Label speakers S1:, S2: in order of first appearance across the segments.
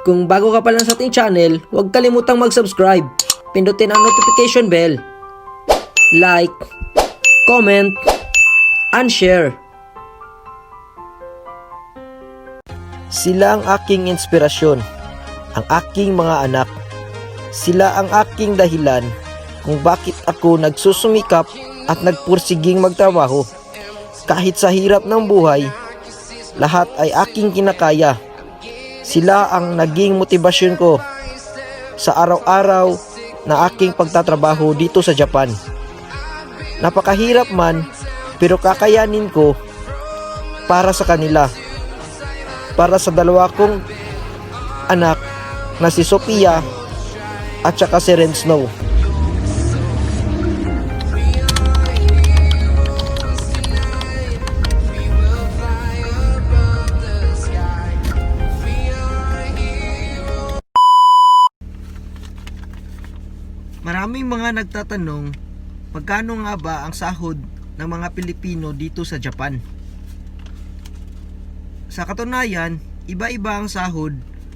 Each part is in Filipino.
S1: Kung bago ka pa lang sa ating channel, huwag kalimutang mag-subscribe. Pindutin ang notification bell. Like, comment, and share.
S2: Sila ang aking inspirasyon, ang aking mga anak. Sila ang aking dahilan kung bakit ako nagsusumikap at nagpursiging magtrabaho. Kahit sa hirap ng buhay, lahat ay aking kinakaya. Sila ang naging motibasyon ko sa araw-araw na aking pagtatrabaho dito sa Japan. Napakahirap man, pero kakayanin ko para sa kanila. Para sa dalawa kong anak na si Sophia at saka si Ren Snow. Maraming mga nagtatanong, magkano nga ba ang sahod ng mga Pilipino dito sa Japan? Sa katunayan, iba-iba ang sahod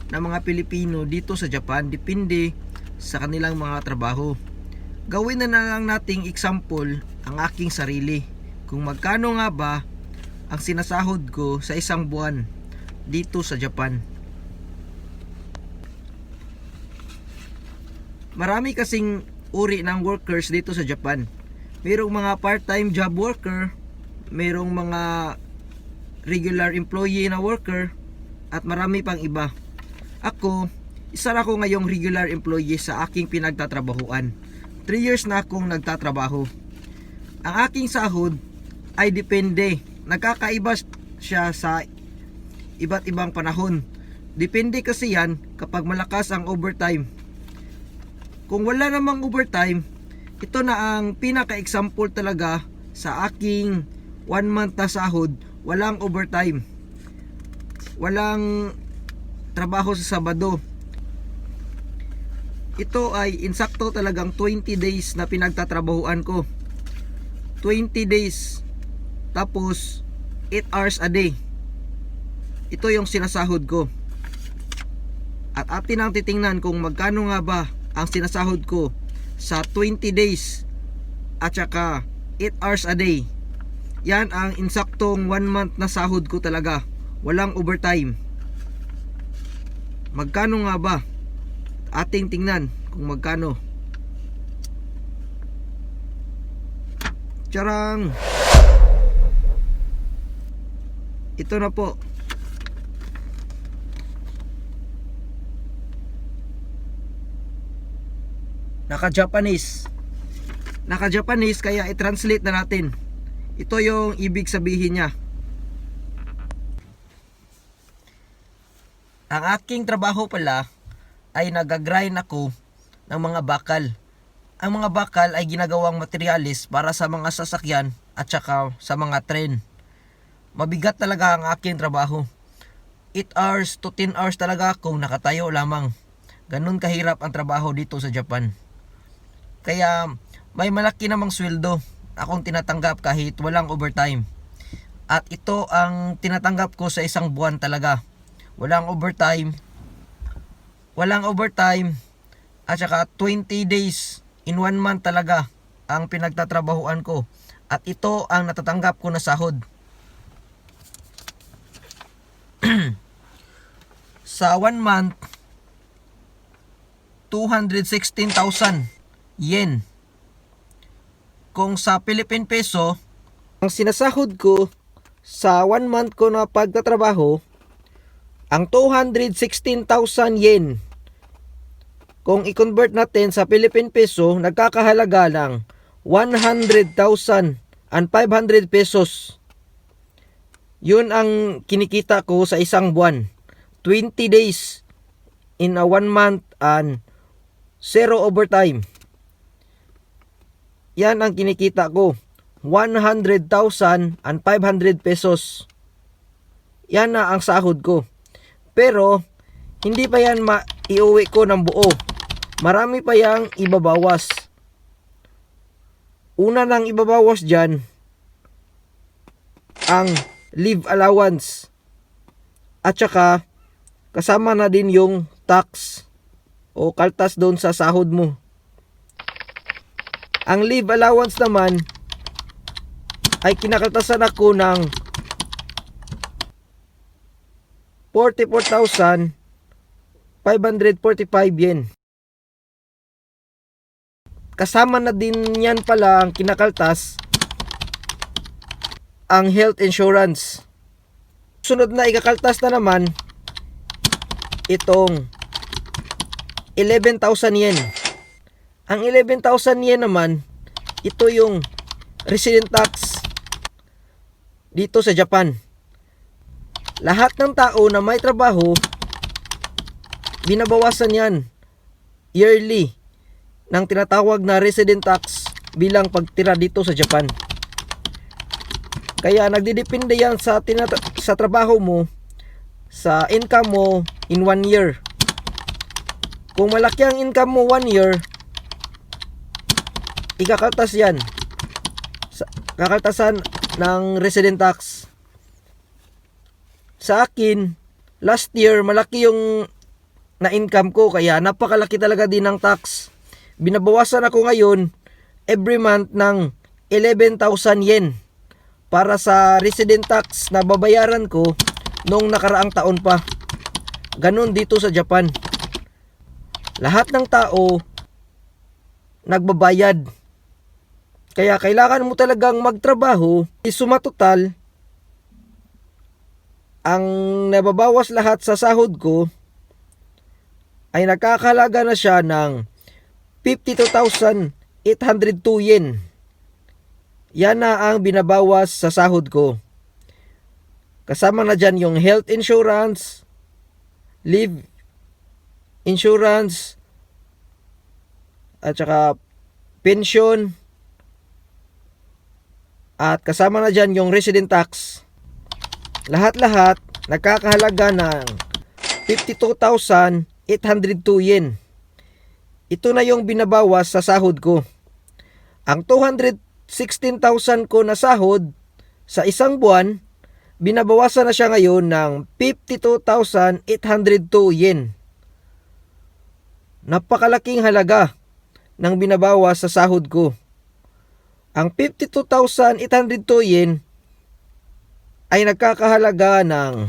S2: ng mga Pilipino dito sa Japan, depende sa kanilang mga trabaho. Gawin na lang nating example ang aking sarili, kung magkano nga ba ang sinasahod ko sa isang buwan dito sa Japan. Marami kasing uri ng workers dito sa Japan. Mayroong mga part-time job worker, mayroong mga regular employee na worker, at marami pang iba. Ako, isa ako ngayong regular employee sa aking pinagtatrabahuan. 3 years na akong nagtatrabaho. Ang aking sahod ay depende. Nagkakaiba siya sa iba't ibang panahon. Depende kasi yan kapag malakas ang overtime. Kung wala namang overtime, ito na ang pinaka-example talaga sa aking 1 month na sahod. Walang overtime. Walang trabaho sa Sabado. Ito ay insakto talagang 20 days na pinagtatrabahuan ko. 20 days. Tapos 8 hours a day. Ito yung sinasahod ko. At atin ang titingnan kung magkano nga ba ang sinasahod ko sa 20 days at saka 8 hours a day. Yan ang insaktong 1 month na sahod ko talaga. Walang overtime. Magkano nga ba? Ating tingnan kung magkano. Charang! Ito na po. Naka-Japanese. Naka-Japanese kaya i-translate na natin. Ito yung ibig sabihin niya. Ang aking trabaho pala ay nagagrind ako ng mga bakal. Ang mga bakal ay ginagawang materialis para sa mga sasakyan at saka sa mga tren. Mabigat talaga ang aking trabaho. 8 hours to 10 hours talaga kung nakatayo lamang. Ganun kahirap ang trabaho dito sa Japan. Kaya may malaki namang sweldo akong tinatanggap kahit walang overtime. At ito ang tinatanggap ko sa isang buwan talaga. Walang overtime. Walang overtime. At saka 20 days in 1 month talaga ang pinagtatrabahuan ko. At ito ang natatanggap ko na sahod. Sa 1 month, 216,000 yen. Kung sa Philippine peso, ang sinasahod ko sa 1 month ko na pagtatrabaho, ang 216,000 yen. Kung i-convert natin sa Philippine peso, nagkakahalaga ng 100,500 pesos. Yun ang kinikita ko sa isang buwan. 20 days in a 1 month and 0 overtime. Yan ang kinikita ko. 100,500 pesos. Yan na ang sahod ko. Pero hindi pa yan iuwi ko ng buo. Marami pa yang ibabawas. Una nang ibabawas dyan ang leave allowance. At saka kasama na din yung tax o kaltas doon sa sahod mo. Ang leave allowance naman ay kinakaltasan ako ng 44,545 yen. Kasama na din yan pala ang kinakaltas ang health insurance. Sunod na ikakaltas na naman itong 11,000 yen. Ang 11,000 yen naman, ito yung resident tax dito sa Japan. Lahat ng tao na may trabaho, binabawasan yan yearly ng tinatawag na resident tax bilang pagtira dito sa Japan. Kaya nagdidepende yan sa trabaho mo, sa income mo in 1 year. Kung malaki ang income mo 1 year, ikakaltas yan. Kakaltasan ng resident tax. Sa akin, last year, malaki yung na-income ko, kaya napakalaki talaga din ng tax. Binabawasan ako ngayon, every month ng 11,000 yen para sa resident tax na babayaran ko nung nakaraang taon pa. Ganun dito sa Japan. Lahat ng tao nagbabayad. Kaya kailangan mo talagang magtrabaho. Sumatotal, ang nababawas lahat sa sahod ko ay nakakahalaga na siya ng 52,802 yen. Yan na ang binabawas sa sahod ko. Kasama na dyan yung health insurance, leave insurance, at saka pension, at kasama na dyan yung resident tax. Lahat-lahat nagkakahalaga ng 52,802 yen. Ito na yung binabawas sa sahod ko. Ang 216,000 ko na sahod sa isang buwan, binabawasan na siya ngayon ng 52,802 yen. Napakalaking halaga ng binabawas sa sahod ko. Ang 52,802 yen ay nagkakahalaga ng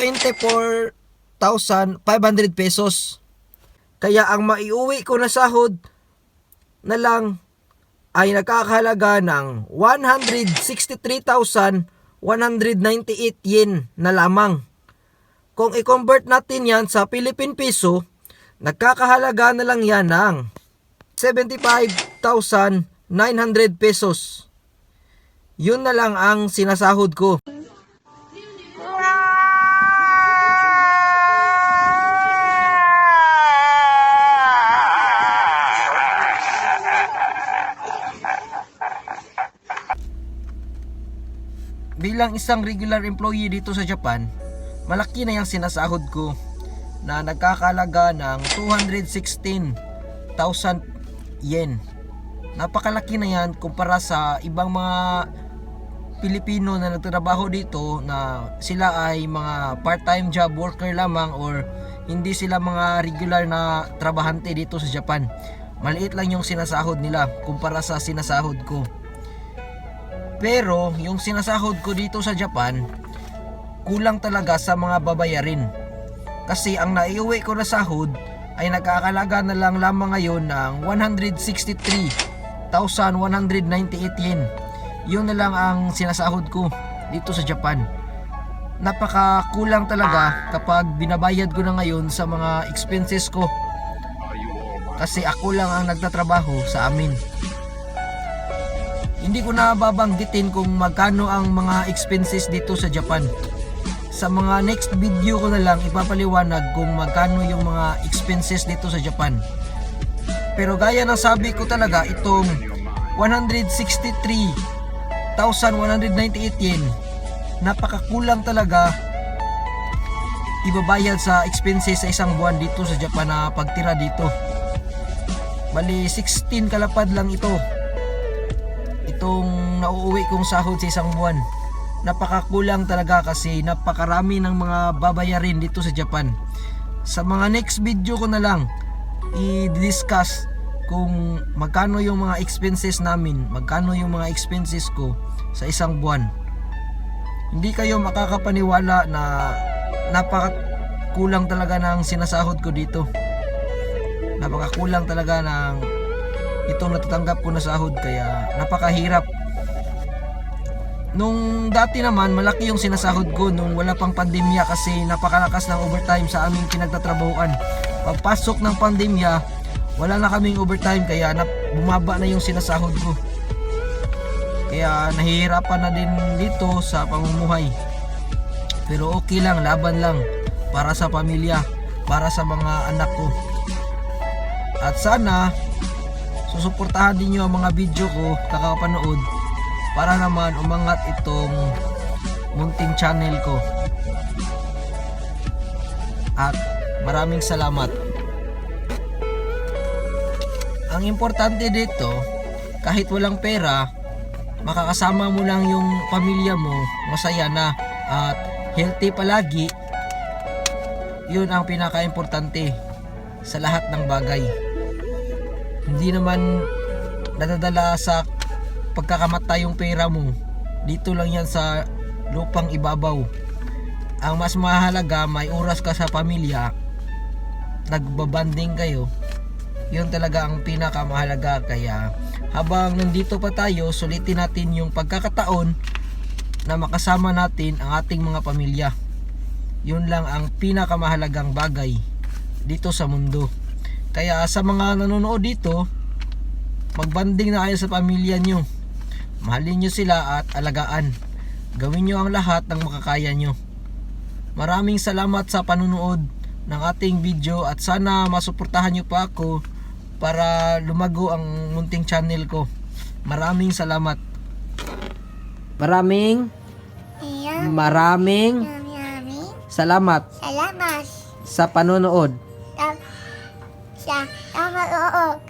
S2: 24,500 pesos. Kaya ang maiuwi ko na sahod na lang ay nagkakahalaga ng 163,198 yen na lamang. Kung i-convert natin yan sa Philippine Peso, nagkakahalaga na lang yan ng 75,900 pesos. Yun na lang ang sinasahod ko. Bilang isang regular employee dito sa Japan, malaki na yung sinasahod ko na nagkakalaga ng 216,000 yen. Napakalaki na yan kumpara sa ibang mga Pilipino na nagtatrabaho dito na sila ay mga part-time job worker lamang or hindi sila mga regular na trabahante dito sa Japan. Maliit lang yung sinasahod nila kumpara sa sinasahod ko. Pero yung sinasahod ko dito sa Japan, kulang talaga sa mga babayarin. Kasi ang naiuwi ko na sahod ay nagkakalaga na lang lamang ngayon ng 163,198 yen. Yun na lang ang sinasahod ko dito sa Japan. Napakakulang talaga kapag binabayad ko na ngayon sa mga expenses ko. Kasi ako lang ang nagtatrabaho sa amin. Hindi ko na babanggitin kung magkano ang mga expenses dito sa Japan. Sa mga next video ko na lang ipapaliwanag kung magkano yung mga expenses dito sa Japan. Pero gaya ng sabi ko talaga, itong 163,198 yen, napakakulang talaga ibabayad sa expenses sa isang buwan dito sa Japan na pagtira dito. Bali 16 kalapad lang ito, itong nauuwi kong sahod sa isang buwan. Napakakulang talaga kasi napakarami ng mga babayarin dito sa Japan. sa mga next video ko na lang i-discuss kung magkano yung mga expenses namin, magkano yung mga expenses ko sa isang buwan. Hindi kayo makakapaniwala na napakakulang talaga ng sinasahod ko dito. Napakakulang talaga ng itong natatanggap ko na sahod, kaya napakahirap. Nung dati naman malaki yung sinasahod ko nung wala pang pandemya kasi napakalakas ng overtime sa aming pinagtatrabahuan. Pagpasok ng pandemya, wala na kaming overtime kaya bumaba na yung sinasahod ko. Kaya nahihirapan na din dito sa pamumuhay. Pero okay lang, laban lang para sa pamilya, para sa mga anak ko. At sana susuportahan din nyo ang mga video ko kakapanood para naman umangat itong munting channel ko. At maraming salamat. Ang importante dito, kahit walang pera, makakasama mo lang yung pamilya mo, masaya na at healthy palagi. Yun ang pinaka-importante sa lahat ng bagay. Hindi naman nadadala sa pagkakamatay yung pera mo. Dito lang yan sa lupang ibabaw. Ang mas mahalaga, may oras ka sa pamilya, nagbabanding kayo. Yun talaga ang pinakamahalaga. Kaya habang nandito pa tayo, sulitin natin yung pagkakataon na makasama natin ang ating mga pamilya. Yun lang ang pinakamahalagang bagay dito sa mundo. Kaya sa mga nanonood dito, magbanding na kayo sa pamilya nyo. Mahalin nyo sila at alagaan. Gawin nyo ang lahat ng makakaya nyo. Maraming salamat sa panunood ng ating video at sana masuportahan nyo pa ako para lumago ang munting channel ko. Maraming salamat. Maraming salamat
S3: Salamat
S2: sa panonood.
S3: sa panonood.